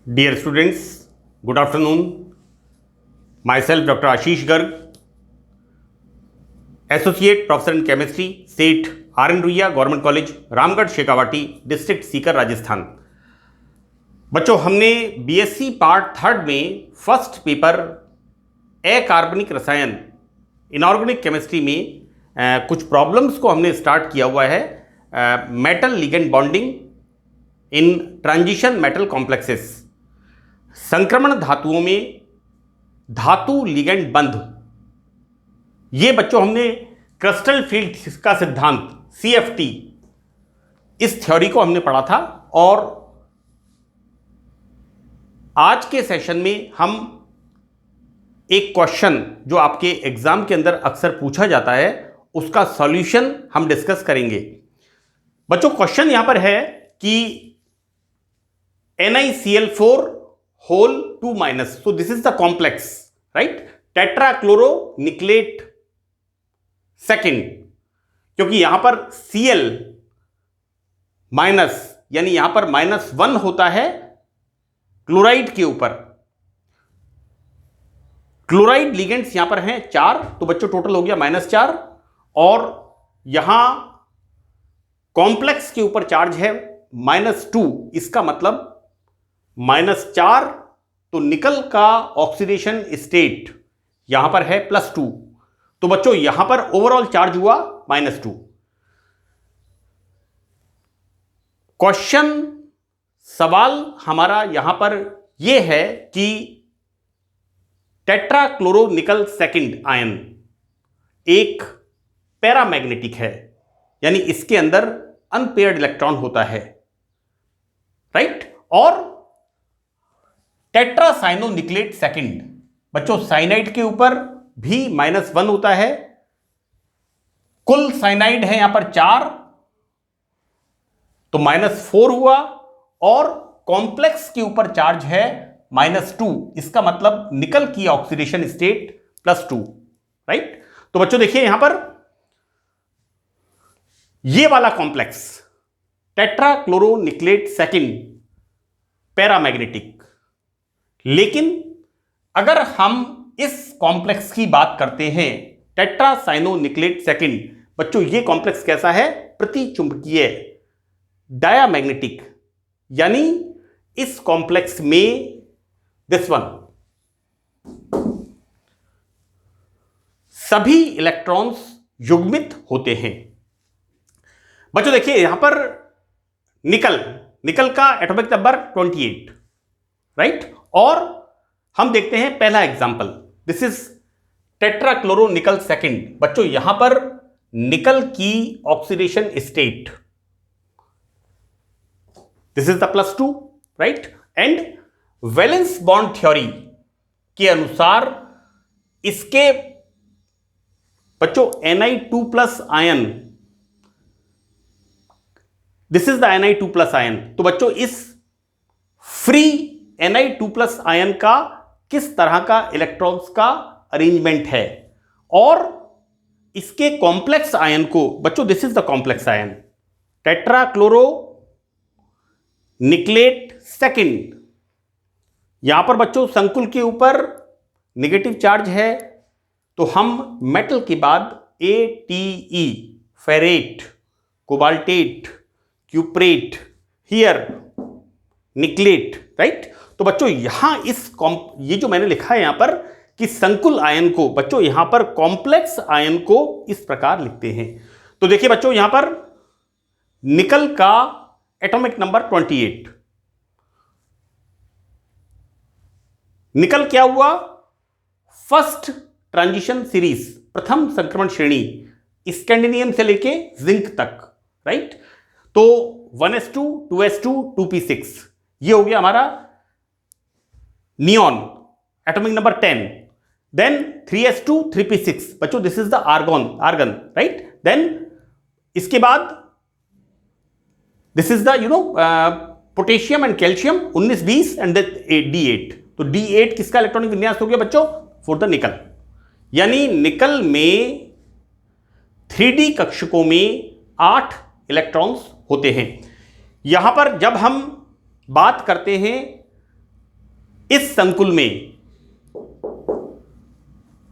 Dear students, good afternoon. Myself, Dr. Ashish Garg, Associate Professor in Chemistry, SET, R.N. Ruia, Government College, Ramgarh Shekhawati, district Sikar, Rajasthan. बच्चों, हमने BSc part third में first paper अकार्बनिक रसायन inorganic chemistry में कुछ problems को हमने स्टार्ट किया हुआ है। Metal ligand bonding in transition metal complexes, संक्रमण धातुओं में धातु लिगेंड बंध। ये बच्चों हमने क्रिस्टल फील्ड का सिद्धांत CFT, इस थ्योरी को हमने पढ़ा था। और आज के सेशन में हम एक क्वेश्चन जो आपके एग्जाम के अंदर अक्सर पूछा जाता है उसका सॉल्यूशन हम डिस्कस करेंगे। बच्चों, क्वेश्चन यहां पर है कि NiCl4 whole 2 minus, so this is the complex, right? tetrachloronicklet second, क्योंकि यहां पर Cl माइनस यानी यहां पर -1 होता है क्लोराइड के ऊपर। क्लोराइड लिगेंड्स यहां पर हैं 4, तो बच्चों टोटल हो गया -4। और यहां कॉम्प्लेक्स के ऊपर चार्ज है -2, इसका मतलब -4, तो निकल का ऑक्सीडेशन स्टेट यहां पर है +2, तो बच्चों यहां पर ओवरऑल चार्ज हुआ -2। क्वेश्चन सवाल हमारा यहां पर यह है कि टेट्राक्लोरोनिकल सेकंड आयन एक पैरामैग्नेटिक है, यानी इसके अंदर अनपेयर्ड इलेक्ट्रॉन होता है, राइट? और टेट्रासाइनोनिक्लेट सेकंड, बच्चों साइनाइड के ऊपर भी -1 होता है। कुल साइनाइड है यहां पर 4, तो -4 हुआ। और कॉम्प्लेक्स के ऊपर चार्ज है -2, इसका मतलब निकल की ऑक्सीडेशन स्टेट +2, राइट? तो बच्चों देखिए यहां पर ये वाला कॉम्प्लेक्स टेट्राक्लोरोनिक्लेट सेकंड पैरामैग्नेटिक, लेकिन अगर हम इस कॉम्प्लेक्स की बात करते हैं टेट्रासाइनोनिक्लेट सेकंड, बच्चों ये कॉम्प्लेक्स कैसा है? प्रतिचुंबकीय, डायामैग्नेटिक, यानी इस कॉम्प्लेक्स में दिस वन सभी इलेक्ट्रॉन्स युग्मित होते हैं। बच्चों देखिए यहां पर निकल का एटॉमिक नंबर 28, राइट? और हम देखते हैं पहला एग्जांपल, दिस इज टेट्राक्लोरोनिकल सेकंड। बच्चों यहां पर निकल की oxidation state, this is the +2, right? And valence bond theory के अनुसार इसके बच्चों Ni2+ ion, this is the Ni2+ ion. तो बच्चों इस फ्री Ni2+ आयन का किस तरह का इलेक्ट्रॉन्स का अरेंजमेंट है, और इसके कॉम्प्लेक्स आयन को, बच्चों this is the complex ion tetrachloro nickelate second. यहां पर बच्चों संकुल के ऊपर नेगेटिव चार्ज है, तो हम मेटल के बाद ATE, ferrate, cobaltate, cuprate, here nickelate, right? तो बच्चों यहां ये जो मैंने लिखा है यहां पर कि संकुल आयन को, बच्चों यहां पर कॉम्प्लेक्स आयन को इस प्रकार लिखते हैं। तो देखिए बच्चों यहां पर निकल का एटॉमिक नंबर 28, निकल क्या हुआ? फर्स्ट ट्रांजिशन सीरीज, प्रथम संक्रमण श्रेणी, स्कैंडिनियम से लेके जिंक तक, राइट? तो 1s2 2s2 2p6, ये हो गया हमारा neon, atomic number 10। Then 3s2 3p6, बच्चों this is the argon, right? Then इसके बाद this is the potassium and calcium 19 20 and D8। तो D8 किसका इलेक्ट्रॉनिक विन्यास हो गया बच्चों? फॉर द निकल, यानी निकल में 3D कक्षकों में 8 इलेक्ट्रॉन्स होते हैं। यहां पर जब हम बात करते हैं इस संकुल में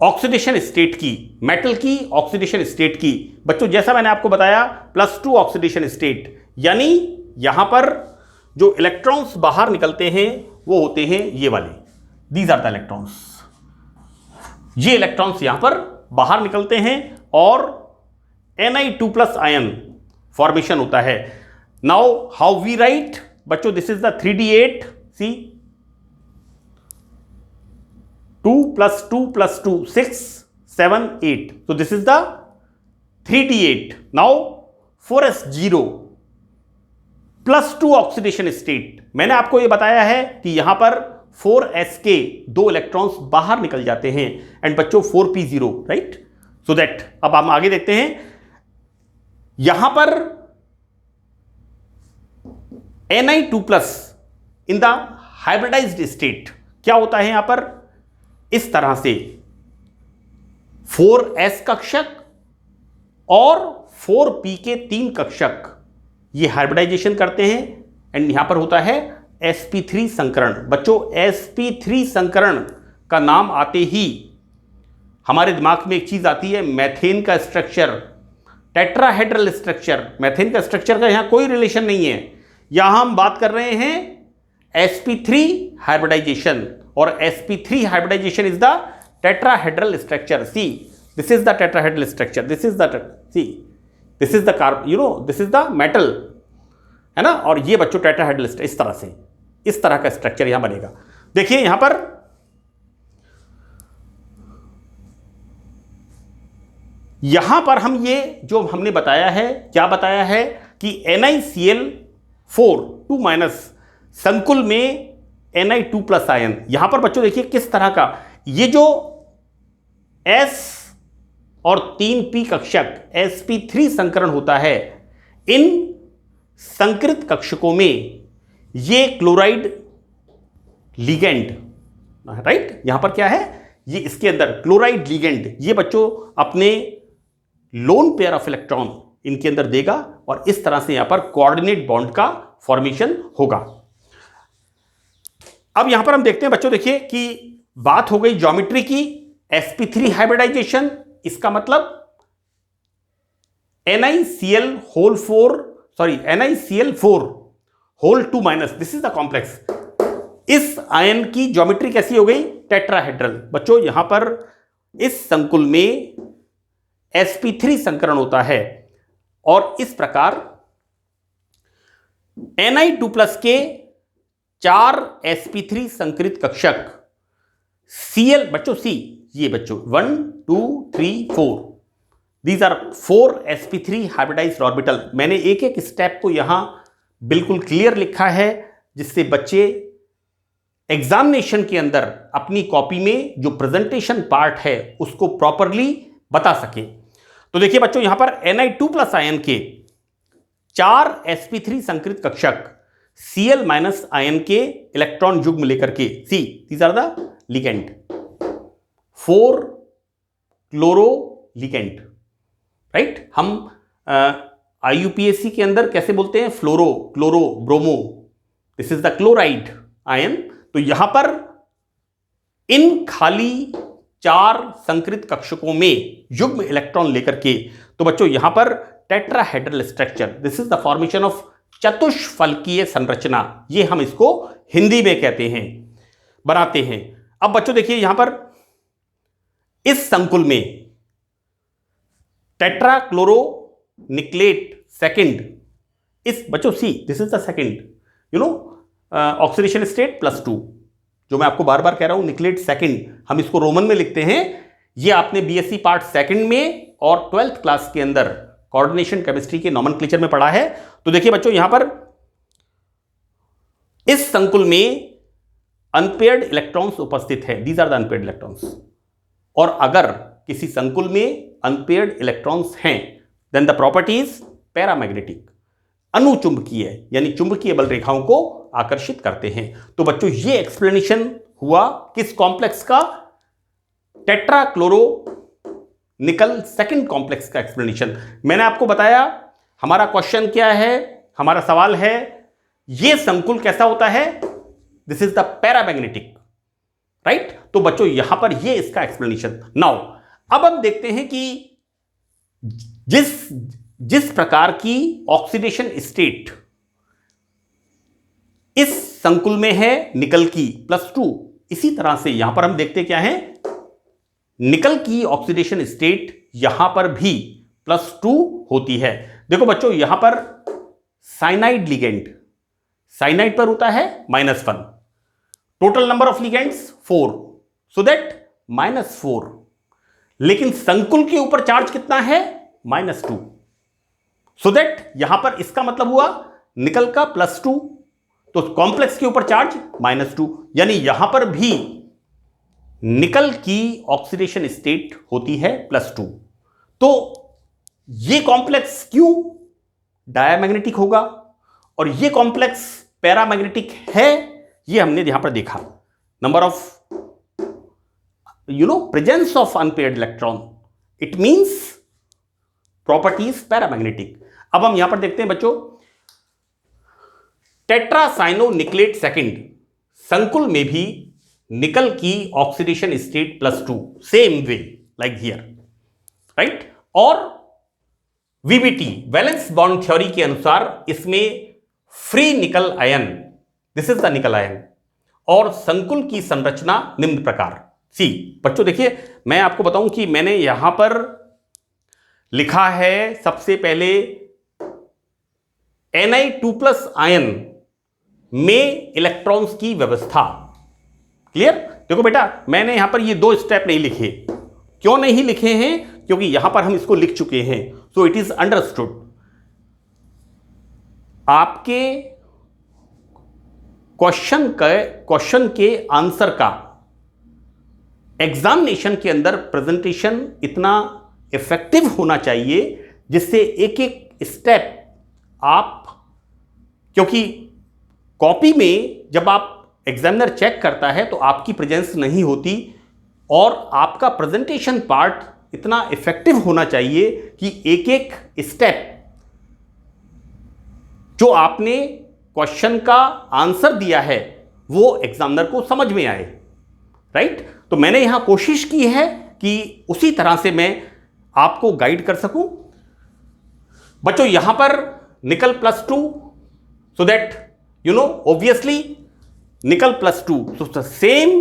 ऑक्सीडेशन स्टेट की, मेटल की ऑक्सीडेशन स्टेट की, बच्चों जैसा मैंने आपको बताया +2 ऑक्सीडेशन स्टेट, यानी यहां पर जो इलेक्ट्रॉन्स बाहर निकलते हैं वो होते हैं ये वाले, दीज आर द इलेक्ट्रॉन्स। ये इलेक्ट्रॉन्स यहां पर बाहर निकलते हैं और Ni2+ आयन फॉर्मेशन होता है। नाउ हाउ वी राइट बच्चों, this is the 3d8, see 2 + 2 + 2 6 7 8, so this is the 3d8. now 4s0 +2 oxidation state. मैंने आपको यह बताया है कि यहां पर 4s के 2 इलेक्ट्रॉन्स बाहर निकल जाते हैं एंड बच्चों 4p0, राइट। सो दैट अब हम आगे देखते हैं, यहां पर Ni2+ in the hybridised state क्या होता है, यहां पर इस तरह से 4s कक्षक और 4p के 3 कक्षक ये हाइब्रिडाइजेशन करते हैं एंड यहां पर होता है sp3 संकरण। बच्चों sp3 संकरण का नाम आते ही हमारे दिमाग में एक चीज आती है, मैथेन का स्ट्रक्चर, टेट्राहेड्रल स्ट्रक्चर। मैथेन का स्ट्रक्चर का यहां कोई रिलेशन नहीं है, यहां हम बात कर रहे हैं sp3 हाइब्रिडाइजेशन, और sp3 hybridization is the tetrahedral structure. See, this is the tetrahedral structure, this is the, see, this is the this is the metal, है ना। और ये बच्चों टेट्राहेड्रल, इस तरह से, इस तरह का स्ट्रक्चर यहां बनेगा। देखिए यहां पर हम ये जो हमने बताया है, क्या बताया है कि NiCl4 2- संकुल में Ni2+ आयन, यहां पर बच्चों देखिए किस तरह का, ये जो S और 3p कक्षक sp3 संकरण होता है, इन संकृत कक्षकों में ये क्लोराइड लिगेंड, राइट, यहां पर क्या है, ये इसके अंदर क्लोराइड लिगेंड, ये बच्चों अपने लोन पेयर ऑफ इलेक्ट्रॉन इनके अंदर देगा और इस तरह से यहां पर कोऑर्डिनेट बॉन्ड का फॉर्मेशन होगा। अब यहां पर हम देखते हैं बच्चों, देखिए कि बात हो गई ज्योमेट्री की, sp3 हाइब्रिडाइजेशन, इसका मतलब NiCl4 this is the complex. इस आयन की ज्योमेट्री कैसी हो गई, टेट्राहेड्रल। बच्चों यहां पर इस संकुल में sp3 संकरण होता है और इस प्रकार Ni2+ के 4 sp3 संकृत कक्षक Cl, बच्चों C, ये बच्चों 1 2 3 4, these are 4 sp3 hybridised orbital. मैंने एक एक स्टेप को यहां बिल्कुल क्लियर लिखा है जिससे बच्चे एग्जामिनेशन के अंदर अपनी कॉपी में जो प्रेजेंटेशन पार्ट है उसको प्रॉपरली बता सके। तो देखिए बच्चों यहां पर Ni2+ आयन के 4 sp3 संकृत कक्षक Cl- आयन के इलेक्ट्रॉन युग्म लेकर के, see these are the ligand, 4 chloro ligand, right. हम IUPAC के अंदर कैसे बोलते हैं, fluoro, chloro, bromo, this is the chloride ion. तो यहां पर इन खाली 4 संकृत कक्षकों में युग्म इलेक्ट्रॉन लेकर के, तो बच्चों यहां पर tetrahedral structure, this is the formation of चतुष्फलकीय संरचना, ये हम इसको हिंदी में कहते हैं, बनाते हैं। अब बच्चों देखिए यहां पर इस संकुल में टेट्राक्लोरो निकलेट सेकंड, इस बच्चों see this is the second oxidation state +2, जो मैं आपको बार बार कह रहा हूं निकलेट सेकंड, हम इसको रोमन में लिखते हैं। ये आपने BSc पार्ट सेकंड में और 12th क्लास के अंदर कोऑर्डिनेशन केमिस्ट्री के नोमेनक्लेचर में पढ़ा है। तो देखिए बच्चों यहां पर इस संकुल में अनपेयर्ड इलेक्ट्रॉन्स उपस्थित है, these are the unpaired electrons. और अगर किसी संकुल में अनपेयर्ड इलेक्ट्रॉन्स हैं देन द प्रॉपर्टीज पैरामैग्नेटिक, अनुचुंबकीय, यानी चुंबकीय बल रेखाओं को आकर्षित करते हैं। तो बच्चों ये एक्सप्लेनेशन हुआ किस कॉम्प्लेक्स का, टेट्राक्लोरो निकल सेकंड कॉम्प्लेक्स का एक्सप्लेनेशन। मैंने आपको बताया हमारा क्वेश्चन क्या है, हमारा सवाल है ये संकुल कैसा होता है, this is the paramagnetic, right. तो बच्चों यहां पर ये इसका एक्सप्लेनेशन। नाउ अब हम देखते हैं कि जिस जिस प्रकार की ऑक्सीडेशन स्टेट इस संकुल में है निकल की +2, इसी तरह से यहां पर हम देखते क्या है, निकल की ऑक्सीडेशन स्टेट यहां पर भी +2 होती है। देखो बच्चों यहां पर साइनाइड लिगेंड, साइनाइड पर होता है -1, total number of ligands 4, so that -4, लेकिन संकुल के ऊपर चार्ज कितना है, -2, सो दैट यहां पर इसका मतलब हुआ निकल का +2, तो कॉम्प्लेक्स के ऊपर चार्ज -2, यानी यहां पर भी निकल की ऑक्सीडेशन स्टेट होती है +2। तो ये कॉम्प्लेक्स क्यों डायमैग्नेटिक होगा और ये कॉम्प्लेक्स पैरामैग्नेटिक है, ये हमने यहां पर देखा। Number of presence of unpaired electron, it means properties paramagnetic. अब हम यहां पर देखते हैं बच्चों, टेट्रासाइनोनिक्लेट सेकंड, संकुल में भी निकल की oxidation state +2, same way like here, right. और वीबीटी वैलेंस बॉन्ड थ्योरी के अनुसार इसमें फ्री निकल आयन, दिस इज द निकल आयन, और संकुल की संरचना निम्न प्रकार। सी बच्चों देखिए, मैं आपको बताऊं कि मैंने यहां पर लिखा है सबसे पहले Ni2+ आयन में इलेक्ट्रॉन्स की व्यवस्था। क्लियर। देखो बेटा, मैंने यहां पर ये 2 स्टेप नहीं लिखे। क्यों नहीं लिखे हैं, क्योंकि यहां पर हम इसको लिख चुके हैं, सो इट इज अंडरस्टूड। आपके क्वेश्चन के आंसर का एग्जामिनेशन के अंदर प्रेजेंटेशन इतना इफेक्टिव होना चाहिए जिससे एक एक स्टेप आप, क्योंकि कॉपी में जब आप एग्जामिनर चेक करता है तो आपकी प्रेजेंस नहीं होती, और आपका प्रेजेंटेशन पार्ट इतना इफेक्टिव होना चाहिए कि एक एक स्टेप जो आपने क्वेश्चन का आंसर दिया है वो एग्जामिनर को समझ में आए, राइट। तो मैंने यहां कोशिश की है कि उसी तरह से मैं आपको गाइड कर सकूं। बच्चों यहां पर निकल +2, सो दैट ऑब्वियसली निकल +2, so the same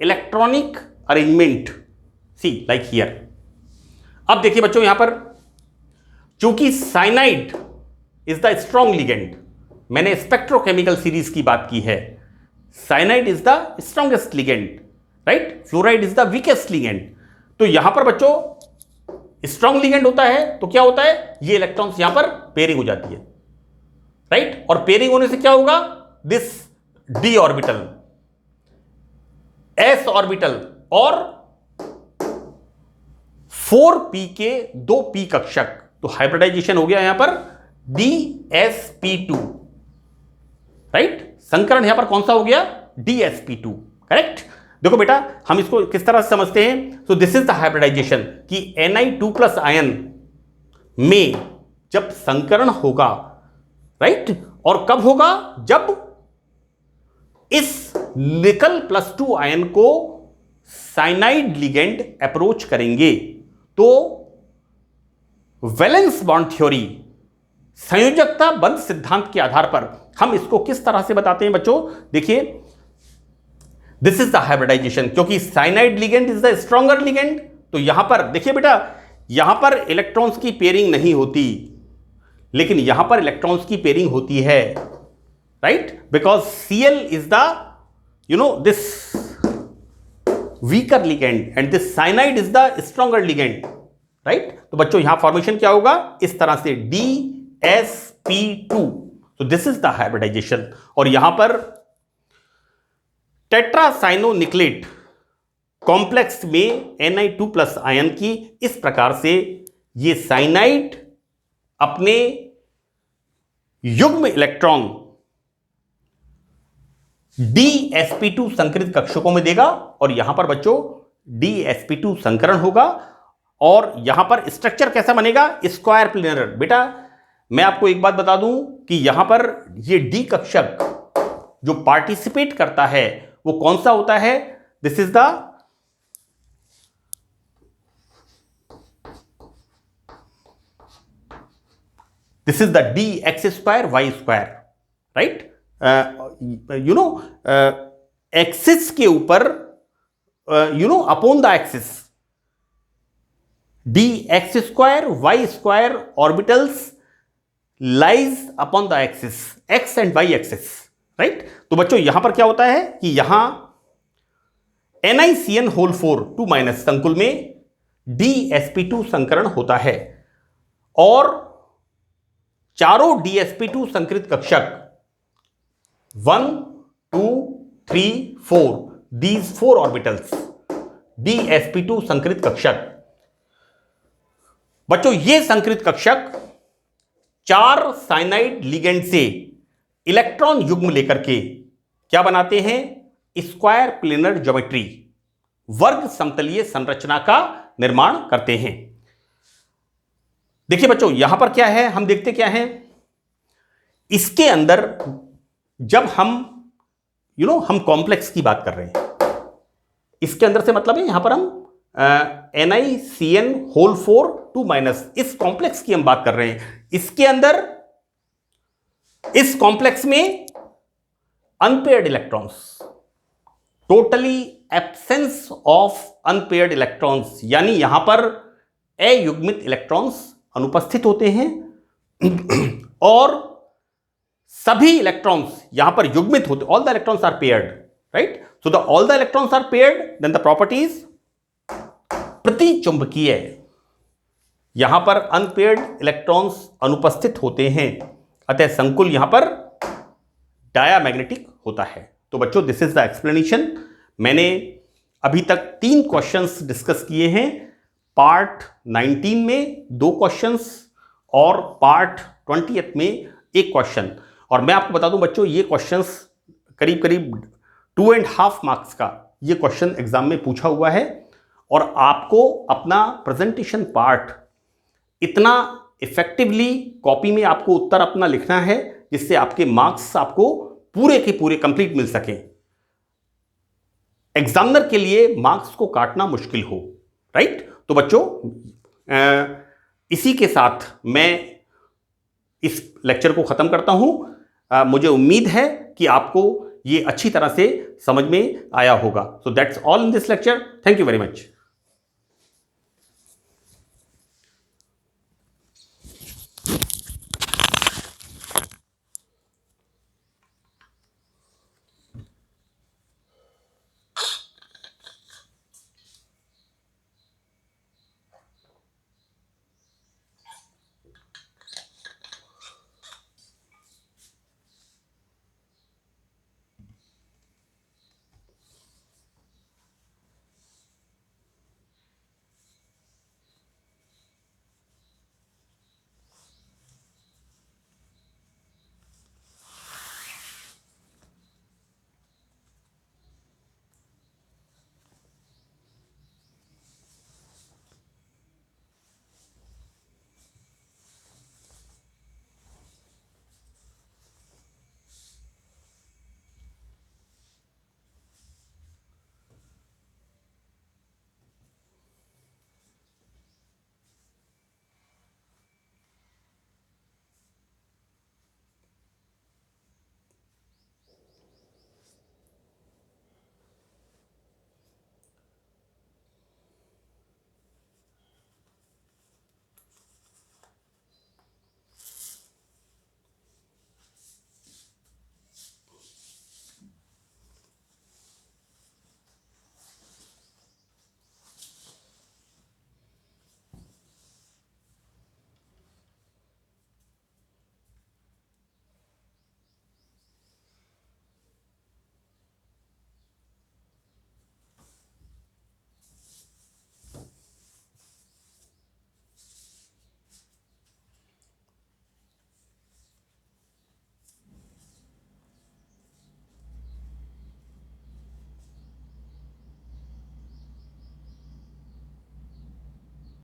electronic arrangement, see like here। अब देखिए बच्चों यहां पर चूंकि cyanide is the strong ligand, मैंने स्पेक्ट्रोकेमिकल सीरीज की बात की है, cyanide is the strongest ligand, right, fluoride is the weakest ligand. तो यहां पर बच्चों स्ट्रॉन्ग लिगेंड होता है तो क्या होता है, ये इलेक्ट्रॉन्स यहां पर पेयरिंग हो जाती है, राइट। और पेयरिंग होने से क्या होगा, this d orbital, s orbital और 4p के 2p कक्षक, तो हाइब्रिडाइजेशन हो गया यहां पर dsp2, राइट। संकरण यहां पर कौन सा हो गया, dsp2, करेक्ट। देखो बेटा हम इसको किस तरह से समझते हैं, so this is the hybridization कि Ni2+ आयन में जब संकरण होगा, राइट, और कब होगा, जब इस निकल +2 आयन को साइनाइड लिगेंड अप्रोच करेंगे, तो वैलेंस बॉन्ड थ्योरी, संयोजकता बंध सिद्धांत के आधार पर हम इसको किस तरह से बताते हैं बच्चों, देखिए दिस इज द हाइब्रिडाइजेशन, क्योंकि cyanide ligand is the stronger ligand, तो यहां पर देखिए बेटा, यहां पर इलेक्ट्रॉन्स की पेयरिंग नहीं होती, लेकिन यहां पर इलेक्ट्रॉन्स की पेयरिंग होती है, right, because Cl is the this weaker ligand and this cyanide is the stronger ligand, right. तो बच्चों यहां फॉर्मेशन क्या होगा, इस तरह से dsp2, तो दिस इज द हाइब्रिडाइजेशन। और यहां पर टेट्रासाइनोनिक्लेट कॉम्प्लेक्स में Ni2+ आयन की इस प्रकार से ये साइनाइड अपने युग्म इलेक्ट्रॉन dsp2 संकरित कक्षकों में देगा, और यहां पर बच्चों dsp2 संकरण होगा, और यहां पर स्ट्रक्चर कैसा बनेगा, स्क्वायर प्लेनर। बेटा मैं आपको एक बात बता दूं कि यहां पर ये डी कक्षक जो पार्टिसिपेट करता है वो कौन सा होता है, this is the dx square y square, right? Axis के ऊपर upon the axis dx square y square orbitals lies upon the axis x and y axis, right? तो बच्चों यहां पर क्या होता है कि यहां NiCN होल 4 2- संकुल में dsp2 संकरण होता है और चारों dsp2 संकृत कक्षक 1 2 3 4 these 4 ऑर्बिटल्स dsp2 संकृत कक्षक। बच्चों ये संकृत कक्षक 4 साइनाइड लिगेंड से इलेक्ट्रॉन युग्म लेकर के क्या बनाते हैं? स्क्वायर प्लेनर ज्योमेट्री, वर्ग समतलीय संरचना का निर्माण करते हैं। देखिए बच्चों यहां पर क्या है, हम देखते क्या है, इसके अंदर जब हम हम कॉम्प्लेक्स की बात कर रहे हैं, इसके अंदर से मतलब है यहां पर हम NiCN होल 4 2- इस कॉम्प्लेक्स की हम बात कर रहे हैं। इसके अंदर इस कॉम्प्लेक्स में unpaired electrons, totally absence of unpaired electrons, यानी यहां पर अयुग्मित इलेक्ट्रॉन्स अनुपस्थित होते हैं और सभी इलेक्ट्रॉन्स यहां पर युग्मित होते, all the electrons are paired, right? So the all the electrons are paired, then the properties प्रतिचुंबकीय, यहां पर अनपेयर्ड इलेक्ट्रॉन्स अनुपस्थित होते हैं, अतः संकुल यहां पर डायामैग्नेटिक होता है। तो बच्चों दिस इज द एक्सप्लेनेशन। मैंने अभी तक 3 क्वेश्चंस डिस्कस किए हैं, पार्ट 19 में 2 क्वेश्चंस और पार्ट 20 में 1 क्वेश्चन। और मैं आपको बता दूं बच्चों ये क्वेश्चंस करीब करीब 2.5 मार्क्स का ये क्वेश्चन एग्जाम में पूछा हुआ है और आपको अपना प्रेजेंटेशन पार्ट इतना इफेक्टिवली कॉपी में आपको उत्तर अपना लिखना है जिससे आपके मार्क्स आपको पूरे के पूरे कंप्लीट मिल सके, एग्जामिनर के लिए मार्क्स को काटना मुश्किल हो, राइट? तो बच्चों इसी के साथ मैं इस लेक्चर को खत्म करता हूं। मुझे उम्मीद है कि आपको ये अच्छी तरह से समझ में आया होगा। So that's all in this lecture. Thank you very much.